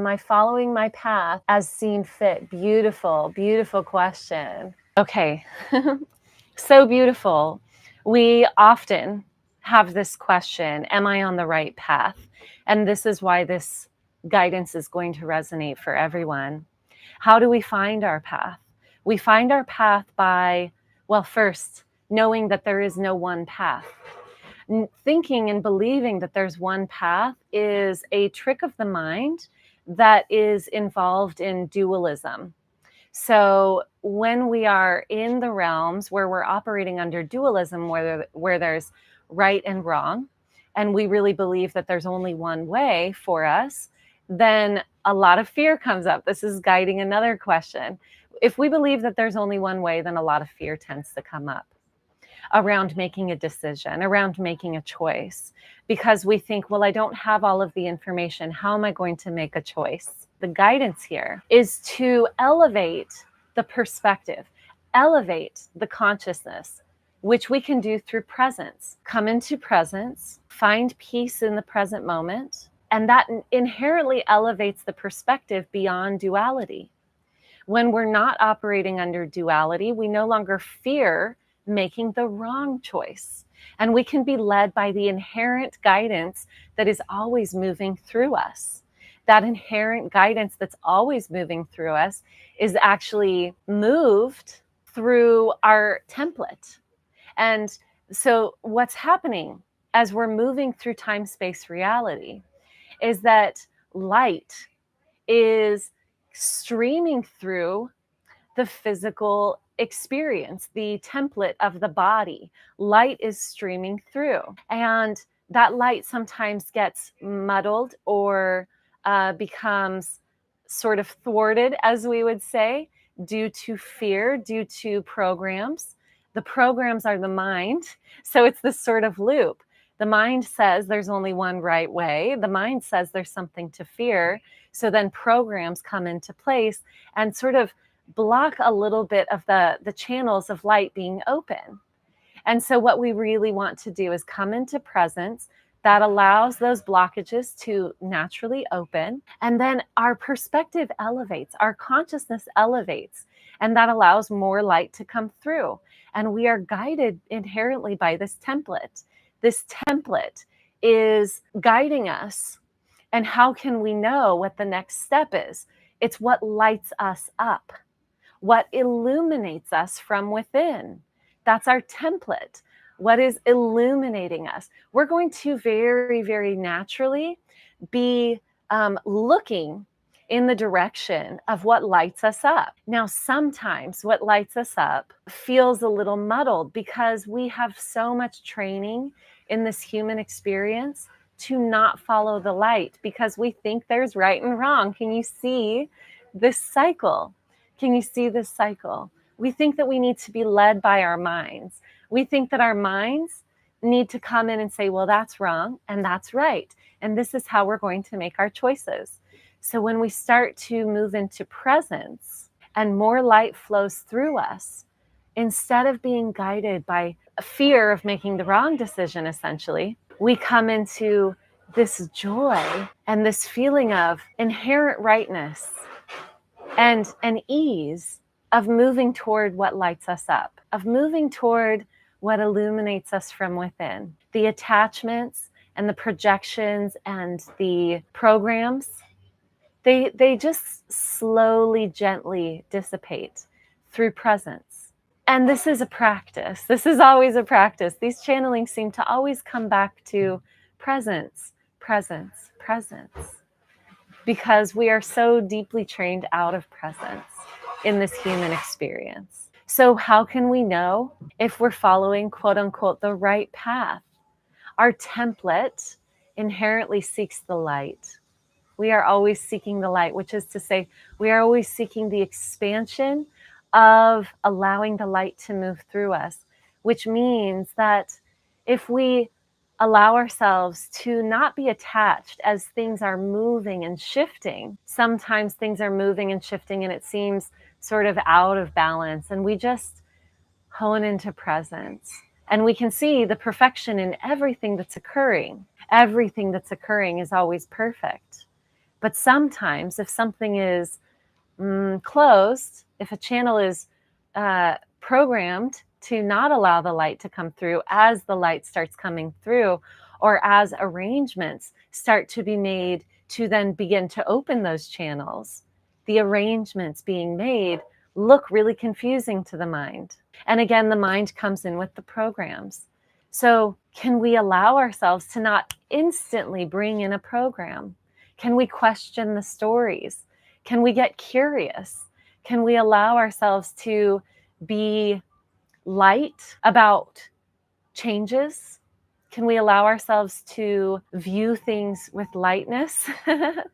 Am I following my path as seen fit? Beautiful, beautiful question. Okay, so beautiful. We often have this question, am I on the right path? And this is why this guidance is going to resonate for everyone. How do we find our path? We find our path by, well, first, knowing that there is no one path. Thinking and believing that there's one path is a trick of the mind that is involved in dualism. So when we are in the realms where we're operating under dualism, where there's right and wrong, and we really believe that there's only one way for us, then a lot of fear comes up. This is guiding another question. If we believe that there's only one way, then a lot of fear tends to come up around making a decision, around making a choice, because we think, well, I don't have all of the information. How am I going to make a choice? The guidance here is to elevate the perspective, elevate the consciousness, which we can do through presence. Come into presence, find peace in the present moment, and that inherently elevates the perspective beyond duality. When we're not operating under duality, we no longer fear making the wrong choice. And we can be led by the inherent guidance that is always moving through us. That inherent guidance that's always moving through us is actually moved through our template. And so what's happening as we're moving through time-space reality is that light is streaming through the physical experience, the template of the body. Light is streaming through, and that light sometimes gets muddled or becomes sort of thwarted, as we would say, due to fear, due to programs. The programs are the mind, so it's this sort of loop. The mind says there's only one right way. The mind says there's something to fear. So then programs come into place and sort of block a little bit of the channels of light being open. And so what we really want to do is come into presence that allows those blockages to naturally open. And then our perspective elevates, our consciousness elevates, and that allows more light to come through. And we are guided inherently by this template. This template is guiding us. And how can we know what the next step is? It's what lights us up, what illuminates us from within. That's our template. What is illuminating us? We're going to very, very naturally be looking in the direction of what lights us up. Now, sometimes what lights us up feels a little muddled because we have so much training in this human experience to not follow the light because we think there's right and wrong. Can you see this cycle? Can you see this cycle? We think that we need to be led by our minds. We think that our minds need to come in and say, well, that's wrong and that's right. And this is how we're going to make our choices. So when we start to move into presence and more light flows through us, instead of being guided by a fear of making the wrong decision, essentially, we come into this joy and this feeling of inherent rightness and an ease of moving toward what lights us up, of moving toward what illuminates us from within. The attachments and the projections and the programs, they just slowly, gently dissipate through presence. And this is a practice. This is always a practice. These channelings seem to always come back to presence, presence, presence, because we are so deeply trained out of presence in this human experience. So how can we know if we're following, quote unquote, the right path? Our template inherently seeks the light. We are always seeking the light, which is to say, we are always seeking the expansion of allowing the light to move through us, which means that if we allow ourselves to not be attached as things are moving and shifting, sometimes things are moving and shifting and it seems sort of out of balance, and we just hone into presence. And we can see the perfection in everything that's occurring. Everything that's occurring is always perfect. But sometimes if something is closed, if a channel is programmed to not allow the light to come through as the light starts coming through, or as arrangements start to be made to then begin to open those channels, the arrangements being made look really confusing to the mind. And again, the mind comes in with the programs. So can we allow ourselves to not instantly bring in a program? Can we question the stories? Can we get curious? Can we allow ourselves to be light about changes? Can we allow ourselves to view things with lightness?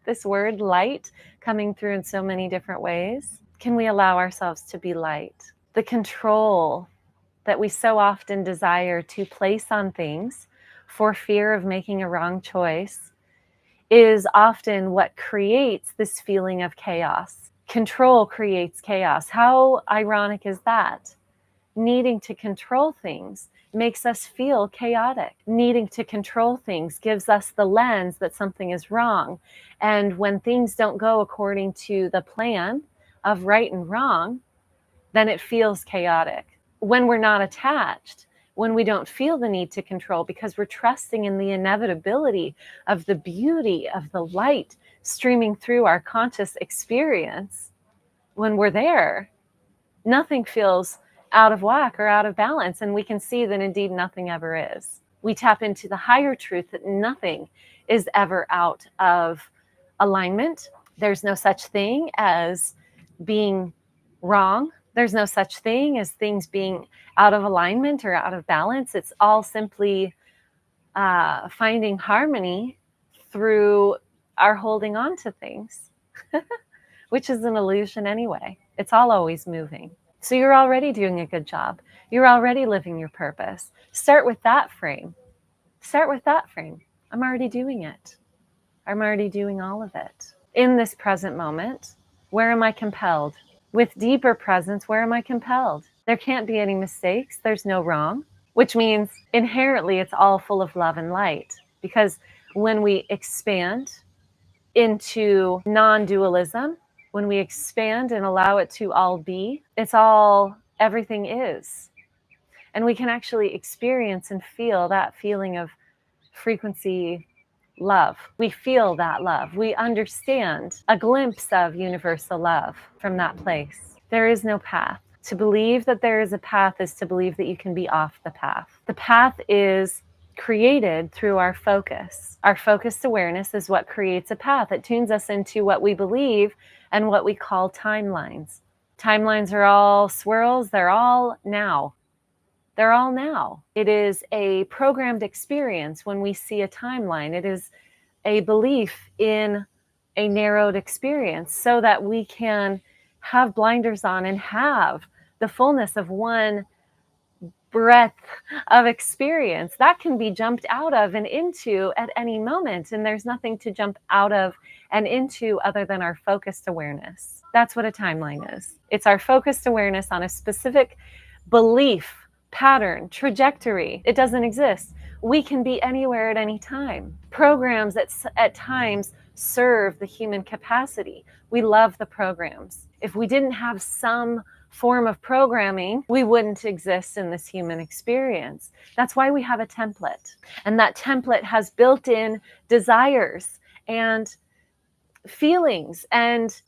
This word light coming through in so many different ways. Can we allow ourselves to be light? The control that we so often desire to place on things for fear of making a wrong choice is often what creates this feeling of chaos. Control creates chaos. How ironic is that? Needing to control things makes us feel chaotic. Needing to control things gives us the lens that something is wrong. And when things don't go according to the plan of right and wrong, then it feels chaotic. When we're not attached, when we don't feel the need to control because we're trusting in the inevitability of the beauty of the light streaming through our conscious experience, when we're there, nothing feels out of whack or out of balance. And we can see that indeed nothing ever is. We tap into the higher truth that nothing is ever out of alignment. There's no such thing as being wrong. There's no such thing as things being out of alignment or out of balance. It's all simply finding harmony through our holding on to things, which is an illusion anyway. It's all always moving. So you're already doing a good job. You're already living your purpose. Start with that frame. Start with that frame. I'm already doing it. I'm already doing all of it. In this present moment, where am I compelled? With deeper presence, where am I compelled? There can't be any mistakes. There's no wrong, which means inherently it's all full of love and light. Because when we expand into non-dualism, when we expand and allow it to all be, it's all, everything is. And we can actually experience and feel that feeling of frequency love. We feel that love. We understand a glimpse of universal love from that place. There is no path. To believe that there is a path is to believe that you can be off the path. The path is created through our focus. Our focused awareness is what creates a path. It tunes us into what we believe and what we call timelines. Timelines are all swirls. They're all now. They're all now. It is a programmed experience when we see a timeline. It is a belief in a narrowed experience so that we can have blinders on and have the fullness of one breadth of experience that can be jumped out of and into at any moment. And there's nothing to jump out of and into other than our focused awareness. That's what a timeline is. It's our focused awareness on a specific belief, pattern, trajectory. It doesn't exist. We can be anywhere at any time. Programs that at times serve the human capacity. We love the programs. If we didn't have some form of programming, we wouldn't exist in this human experience. That's why we have a template. And that template has built-in desires and feelings and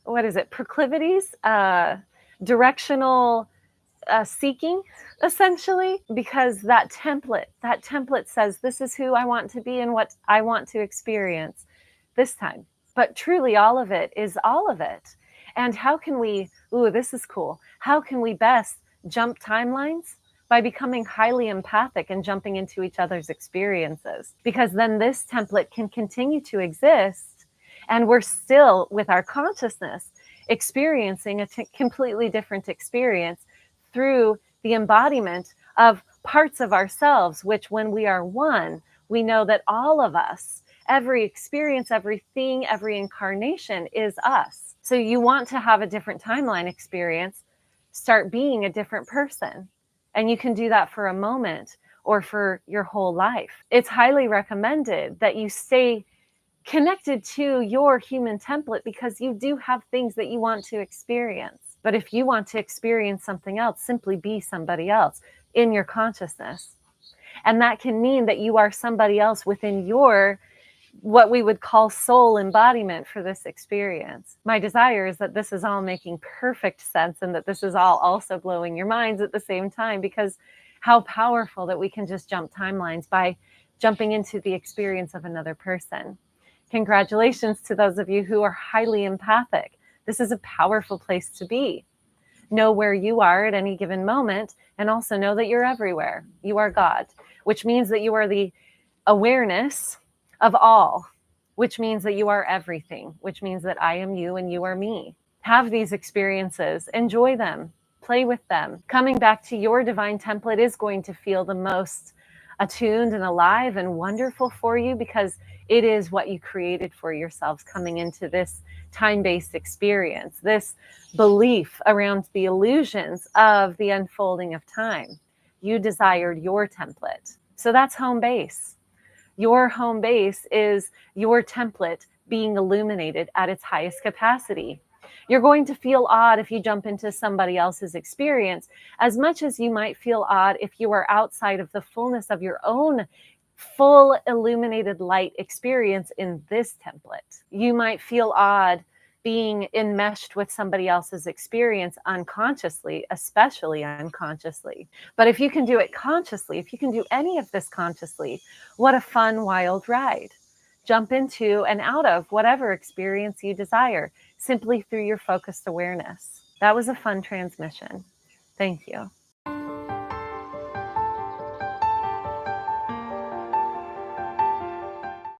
proclivities, directional seeking, essentially, because that template says this is who I want to be and what I want to experience this time. But truly all of it is all of it. And how can we, this is cool. How can we best jump timelines? By becoming highly empathic and jumping into each other's experiences. Because then this template can continue to exist and we're still, with our consciousness, experiencing a completely different experience through the embodiment of parts of ourselves, which when we are one, we know that all of us, every experience, everything, every incarnation is us. So you want to have a different timeline experience, start being a different person. And you can do that for a moment or for your whole life. It's highly recommended that you stay connected to your human template because you do have things that you want to experience. But if you want to experience something else, simply be somebody else in your consciousness. And that can mean that you are somebody else within your what we would call soul embodiment for this experience. My desire is that this is all making perfect sense and that this is all also blowing your minds at the same time, because how powerful that we can just jump timelines by jumping into the experience of another person. Congratulations to those of you who are highly empathic. This is a powerful place to be. Know where you are at any given moment, and also know that you're everywhere. You are God, which means that you are the awareness of all, which means that you are everything, which means that I am you and you are me. Have these experiences, enjoy them, play with them. Coming back to your divine template is going to feel the most attuned and alive and wonderful for you, because it is what you created for yourselves coming into this time-based experience, this belief around the illusions of the unfolding of time. You desired your template. So that's home base. Your home base is your template being illuminated at its highest capacity. You're going to feel odd if you jump into somebody else's experience, as much as you might feel odd if you are outside of the fullness of your own full illuminated light experience in this template. You might feel odd being enmeshed with somebody else's experience unconsciously, especially unconsciously. But if you can do it consciously, if you can do any of this consciously, what a fun, wild ride. Jump into and out of whatever experience you desire, simply through your focused awareness. That was a fun transmission. Thank you.